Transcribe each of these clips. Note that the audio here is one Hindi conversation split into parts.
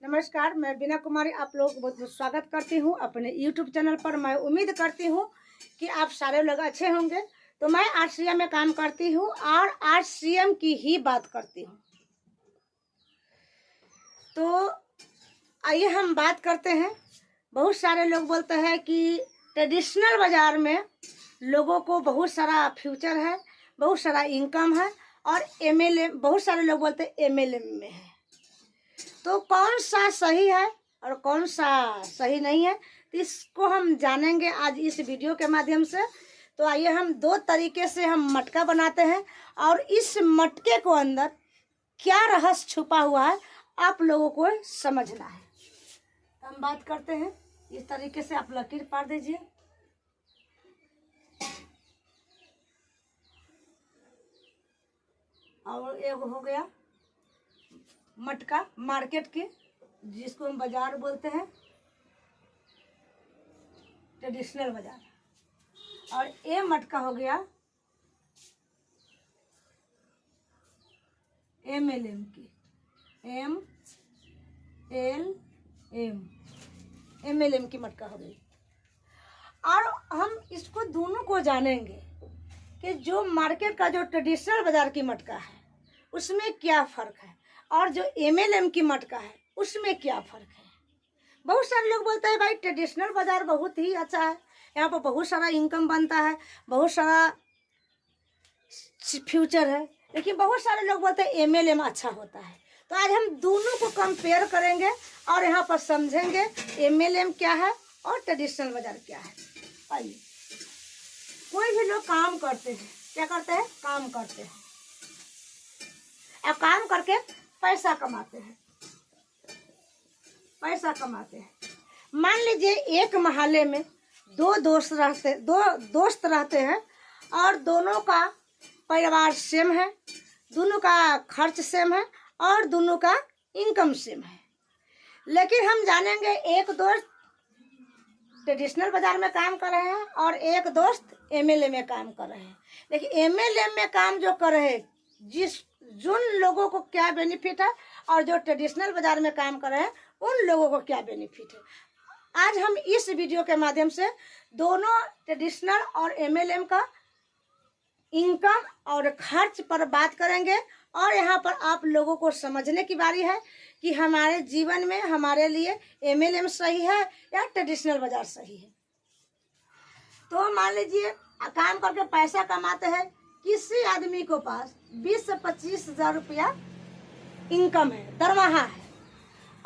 नमस्कार, मैं बीना कुमारी आप लोग बहुत बहुत स्वागत करती हूँ अपने YouTube चैनल पर। मैं उम्मीद करती हूँ कि आप सारे लोग अच्छे होंगे। तो मैं RCM में काम करती हूँ और RCM की ही बात करती हूँ। तो आइए हम बात करते हैं। बहुत सारे लोग बोलते हैं कि ट्रेडिशनल बाज़ार में लोगों को बहुत सारा फ्यूचर है, बहुत सारा इनकम है और MLM, बहुत सारे लोग बोलते हैं MLM में है। तो कौन सा सही है और कौन सा सही नहीं है, तो इसको हम जानेंगे आज इस वीडियो के माध्यम से। तो आइए हम दो तरीके से हम मटका बनाते हैं और इस मटके को अंदर क्या रहस्य छुपा हुआ है आप लोगों को समझना है। तो हम बात करते हैं। इस तरीके से आप लकीर पार दीजिए। और एक हो गया मटका मार्केट के, जिसको हम बाजार बोलते हैं, ट्रेडिशनल बाजार। और ये मटका हो गया MLM की, MLM की मटका हो गई। और हम इसको दोनों को जानेंगे कि जो मार्केट का जो ट्रेडिशनल बाजार की मटका है उसमें क्या फ़र्क है और जो MLM की मटका है उसमें क्या फ़र्क है। बहुत सारे लोग बोलते हैं भाई ट्रेडिशनल बाज़ार बहुत ही अच्छा है, यहाँ पर बहुत सारा इनकम बनता है, बहुत सारा फ्यूचर है। लेकिन बहुत सारे लोग बोलते हैं MLM अच्छा होता है। तो आज हम दोनों को कंपेयर करेंगे और यहाँ पर समझेंगे MLM क्या है और ट्रेडिशनल बाज़ार क्या है। आइए, कोई भी लोग काम करते हैं, क्या करते हैं? काम करते हैं और काम करके पैसा कमाते हैं, पैसा कमाते हैं। मान लीजिए एक मोहल्ले में दो दोस्त रहते हैं और दोनों का परिवार सेम है, दोनों का खर्च सेम है और दोनों का इनकम सेम है। लेकिन हम जानेंगे एक दोस्त ट्रेडिशनल बाजार में काम कर रहे हैं और एक दोस्त MLM में काम कर रहे हैं। लेकिन MLM में काम जो कर रहे हैं, जिन लोगों को क्या बेनिफिट है और जो ट्रेडिशनल बाजार में काम कर रहे हैं उन लोगों को क्या बेनिफिट है, आज हम इस वीडियो के माध्यम से दोनों ट्रेडिशनल और MLM का इनकम और खर्च पर बात करेंगे। और यहाँ पर आप लोगों को समझने की बारी है कि हमारे जीवन में हमारे लिए MLM सही है या ट्रेडिशनल बाजार सही है। तो मान लीजिए काम करके पैसा कमाते हैं, किसी आदमी को पास 20 से 25 हज़ार रुपया इनकम है, दरमाहा है,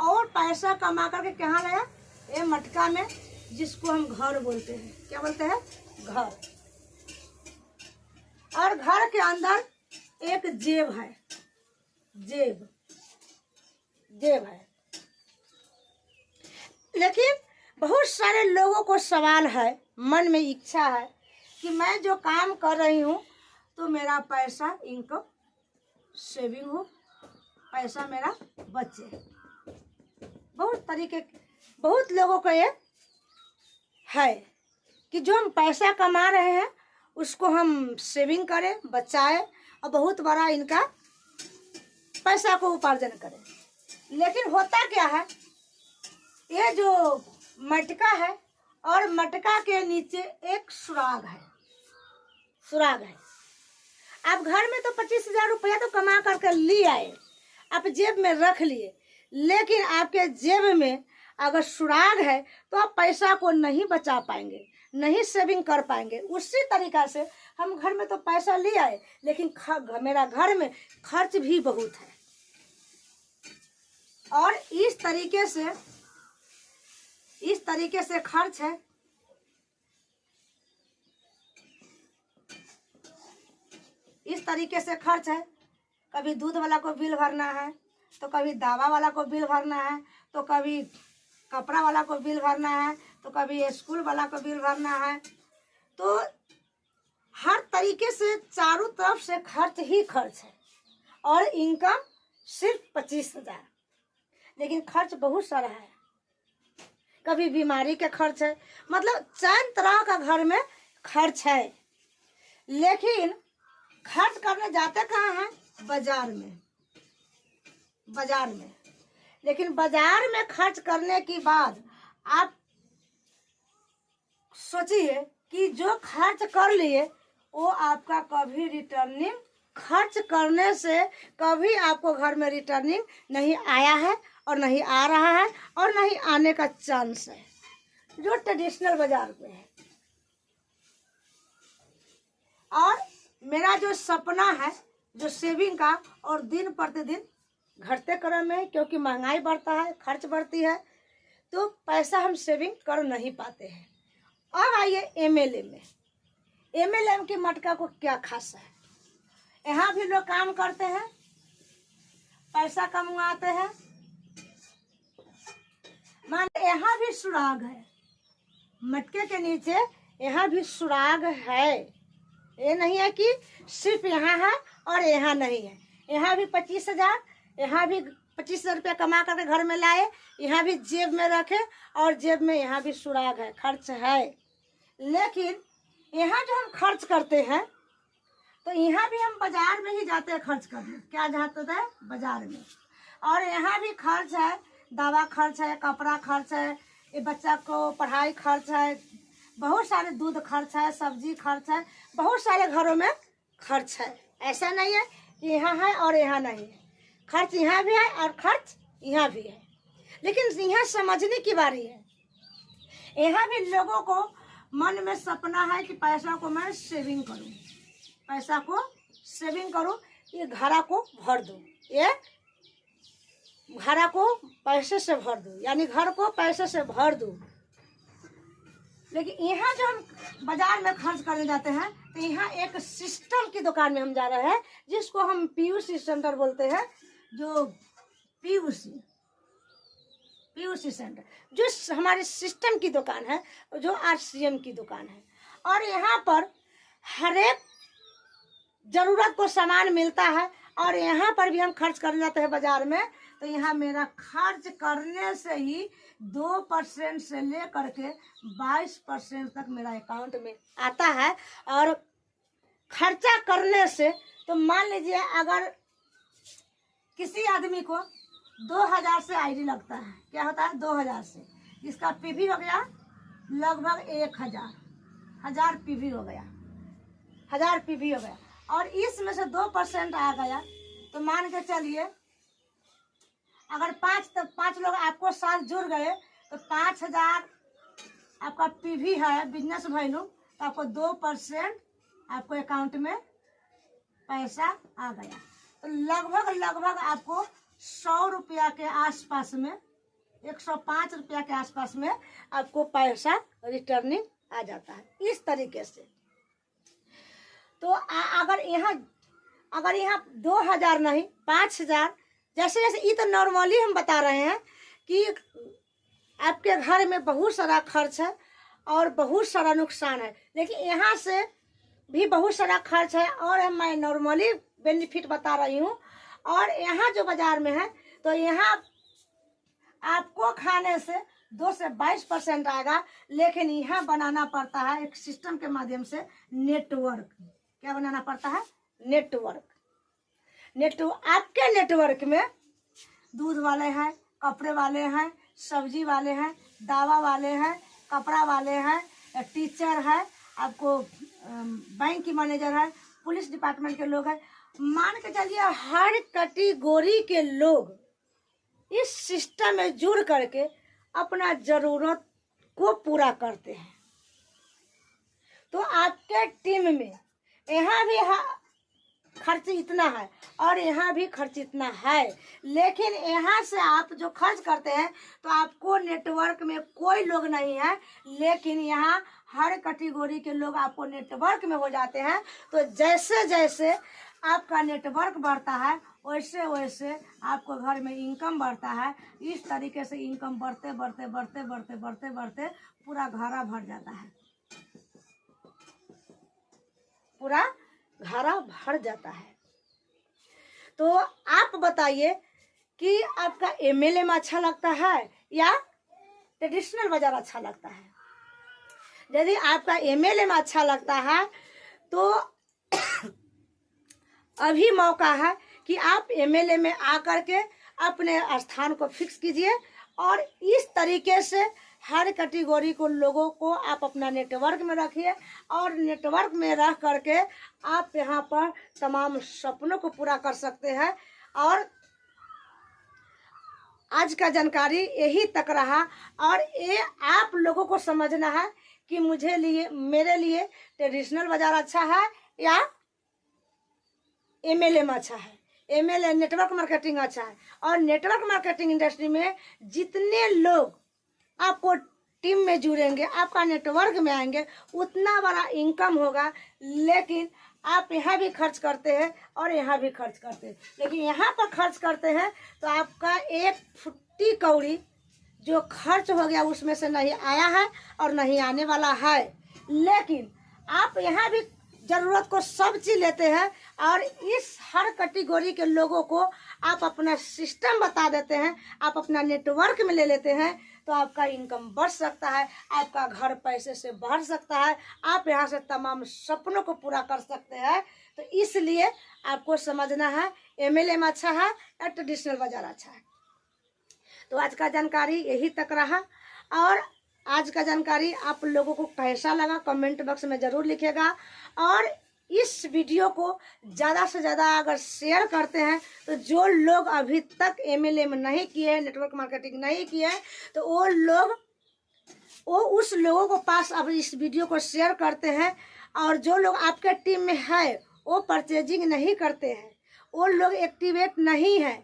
और पैसा कमा करके कहाँ गया? ये मटका में, जिसको हम घर बोलते हैं। क्या बोलते हैं? घर। और घर के अंदर एक जेब है, जेब है। लेकिन बहुत सारे लोगों को सवाल है, मन में इच्छा है कि मैं जो काम कर रही हूँ तो मेरा पैसा इनकम सेविंग हो, पैसा मेरा बचे। बहुत लोगों को ये है कि जो हम पैसा कमा रहे हैं उसको हम सेविंग करें, बचाएं और बहुत बड़ा इनका पैसा को उपार्जन करें। लेकिन होता क्या है, ये जो मटका है और मटका के नीचे एक सुराग है। आप घर में तो 25 हज़ार रुपया तो कमा करके ले आए, आप जेब में रख लिए, लेकिन आपके जेब में अगर सुराग है तो आप पैसा को नहीं बचा पाएंगे, नहीं सेविंग कर पाएंगे। उसी तरीक़ा से हम घर में तो पैसा ले आए, लेकिन मेरा घर में खर्च भी बहुत है। और इस तरीके से खर्च है। इस तरीके से खर्च है। कभी दूध वाला को बिल भरना है, तो कभी दवा वाला को बिल भरना है, तो कभी कपड़ा वाला को बिल भरना है, तो कभी स्कूल वाला को बिल भरना है। तो हर तरीके से चारों तरफ से खर्च ही खर्च है। और इनकम सिर्फ 25 हज़ार, लेकिन खर्च बहुत सारा है। कभी बीमारी का खर्च है, मतलब 4 तरह का घर में खर्च है। लेकिन खर्च करने जाते कहाँ हैं? बाजार में। लेकिन बाजार में खर्च करने के बाद आप सोचिए कि जो खर्च कर लिए वो आपका कभी रिटर्निंग, खर्च करने से कभी आपको घर में रिटर्निंग नहीं आया है और नहीं आ रहा है और नहीं आने का चांस है, जो ट्रेडिशनल बाजार में है। और मेरा जो सपना है जो सेविंग का, और दिन प्रतिदिन घटते क्रम में, क्योंकि महंगाई बढ़ता है, खर्च बढ़ती है, तो पैसा हम सेविंग कर नहीं पाते हैं। अब आइए एमएलए में। एमएलएम की मटका को क्या खास है? यहाँ भी लोग काम करते हैं, पैसा कमाते हैं। मान यहाँ भी सुराग है, मटके के नीचे यहाँ भी सुराग है। ये नहीं है कि सिर्फ यहाँ है और यहाँ नहीं है। यहाँ भी 25,000, यहाँ भी 25,000 रुपया कमा करके घर में लाए, यहाँ भी जेब में रखे और जेब में यहाँ भी सुराग है, खर्च है। लेकिन यहाँ जो हम खर्च करते हैं तो यहाँ भी हम बाजार में ही जाते हैं खर्च करने। क्या जाते हैं? बाजार में। और यहाँ भी खर्च है, दवा खर्च है, कपड़ा खर्च है, ये बच्चा को पढ़ाई खर्च है, बहुत सारे दूध खर्च है, सब्जी खर्च है, बहुत सारे घरों में खर्च है। ऐसा नहीं है कि यहाँ है और यहाँ नहीं है, खर्च यहाँ भी है और खर्च यहाँ भी है। लेकिन यहाँ समझने की बारी है। यहाँ भी लोगों को मन में सपना है कि पैसा को मैं सेविंग करूँ, पैसा को सेविंग करूँ, ये घड़ा को भर दूँ, ये घड़ा को पैसे से भर दूँ, यानी घर को पैसे से भर दूँ। लेकिन यहाँ जो हम बाजार में खर्च करने जाते हैं तो यहाँ एक सिस्टम की दुकान में हम जा रहे हैं, जिसको हम पीयूसी सेंटर बोलते हैं। जो पीयूसी सेंटर जो हमारे सिस्टम की दुकान है, जो आरसीएम की दुकान है। और यहाँ पर हर एक जरूरत को सामान मिलता है। और यहाँ पर भी हम खर्च करने जाते हैं बाजार में, तो यहाँ मेरा खर्च करने से ही 2% से लेकर के 22% तक मेरा अकाउंट में आता है। और खर्चा करने से तो मान लीजिए अगर किसी आदमी को 2000 से आईडी लगता है, क्या होता है? 2000 से इसका पीवी हो गया लगभग 1000 पीवी हो गया, 1000 पीवी हो गया। और इसमें से 2% आ गया तो मान के चलिए अगर 5 लोग आपको साथ जुड़ गए तो 5000 आपका पीवी है, बिजनेस वैल्यू, तो आपको 2% आपको अकाउंट में पैसा आ गया। तो लगभग आपको 100 रुपया के आसपास में, 105 रुपया के आसपास में आपको पैसा रिटर्निंग आ जाता है। इस तरीके से तो अगर यहाँ 2000 नहीं 5000, जैसे जैसे ये तो नॉर्मली हम बता रहे हैं कि आपके घर में बहुत सारा खर्च है और बहुत सारा नुकसान है। लेकिन यहाँ से भी बहुत सारा खर्च है और मैं नॉर्मली बेनिफिट बता रही हूँ। और यहाँ जो बाजार में है तो यहाँ आपको खाने से 2 से 22% आएगा। लेकिन यहाँ बनाना पड़ता है एक सिस्टम के माध्यम से नेटवर्क। क्या बनाना पड़ता है? नेटवर्क। आपके नेटवर्क में दूध वाले हैं, कपड़े वाले हैं, सब्जी वाले हैं, दवा वाले हैं, कपड़ा वाले हैं, टीचर है, आपको बैंक की मैनेजर है, पुलिस डिपार्टमेंट के लोग हैं। मान के चलिए हर कैटेगरी के लोग इस सिस्टम में जुड़ करके अपना जरूरत को पूरा करते हैं। तो आपके टीम में यहाँ भी खर्च इतना है और यहाँ भी खर्च इतना है। लेकिन यहाँ से आप जो खर्च करते हैं तो आपको नेटवर्क में कोई लोग नहीं है, लेकिन यहाँ हर कैटेगरी के लोग आपको नेटवर्क में हो जाते हैं। तो जैसे जैसे आपका नेटवर्क बढ़ता है वैसे वैसे आपको घर में इनकम बढ़ता है। इस तरीके से इनकम बढ़ते बढ़ते बढ़ते बढ़ते बढ़ते बढ़ते पूरा घड़ा भर जाता है, पूरा घड़ा भर जाता है। तो आप बताइए कि आपका एमएलए में अच्छा लगता है या ट्रेडिशनल बाजार अच्छा लगता है? यदि आपका एमएलए में अच्छा लगता है तो अभी मौका है कि आप एमएलए में आकर के अपने स्थान को फिक्स कीजिए और इस तरीके से हर कैटेगरी को लोगों को आप अपना नेटवर्क में रखिए और नेटवर्क में रख करके आप यहाँ पर तमाम सपनों को पूरा कर सकते हैं। और आज का जानकारी यही तक रहा और ये आप लोगों को समझना है कि मेरे लिए ट्रेडिशनल बाजार अच्छा है या MLM अच्छा है। MLM नेटवर्क मार्केटिंग अच्छा है। और नेटवर्क मार्केटिंग इंडस्ट्री में जितने लोग आपको टीम में जुड़ेंगे, आपका नेटवर्क में आएंगे, उतना बड़ा इनकम होगा। लेकिन आप यहाँ भी खर्च करते हैं और यहाँ भी खर्च करते हैं, लेकिन यहाँ पर खर्च करते हैं तो आपका एक फुट्टी कौड़ी जो खर्च हो गया उसमें से नहीं आया है और नहीं आने वाला है। लेकिन आप यहाँ भी ज़रूरत को सब चीज़ लेते हैं और इस हर कैटेगरी के लोगों को आप अपना सिस्टम बता देते हैं, आप अपना नेटवर्क में ले लेते हैं, तो आपका इनकम बढ़ सकता है, आपका घर पैसे से बढ़ सकता है, आप यहाँ से तमाम सपनों को पूरा कर सकते हैं। तो इसलिए आपको समझना है MLM अच्छा है या ट्रेडिशनल बाजार अच्छा है। तो आज का जानकारी यही तक रहा और आज का जानकारी आप लोगों को कैसा लगा कमेंट बॉक्स में ज़रूर लिखिएगा। और इस वीडियो को ज़्यादा से ज़्यादा अगर शेयर करते हैं तो जो लोग अभी तक MLM नहीं किए हैं, नेटवर्क मार्केटिंग नहीं किए हैं, तो वो उस लोगों को पास अब इस वीडियो को शेयर करते हैं। और जो लोग आपके टीम में है वो परचेजिंग नहीं करते हैं, वो लोग एक्टिवेट नहीं है,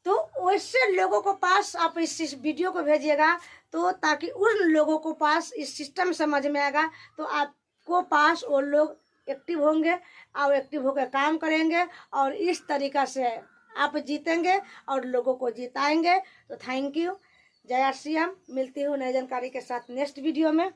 तो वैसे लोगों को पास आप इस वीडियो को भेजिएगा, तो ताकि उन लोगों को पास इस सिस्टम समझ में आएगा, तो आपको पास वो लोग एक्टिव होंगे और एक्टिव होकर काम करेंगे और इस तरीक़ा से आप जीतेंगे और लोगों को जिताएंगे। तो थैंक यू। जय श्री राम। मिलती हूँ नई जानकारी के साथ नेक्स्ट वीडियो में।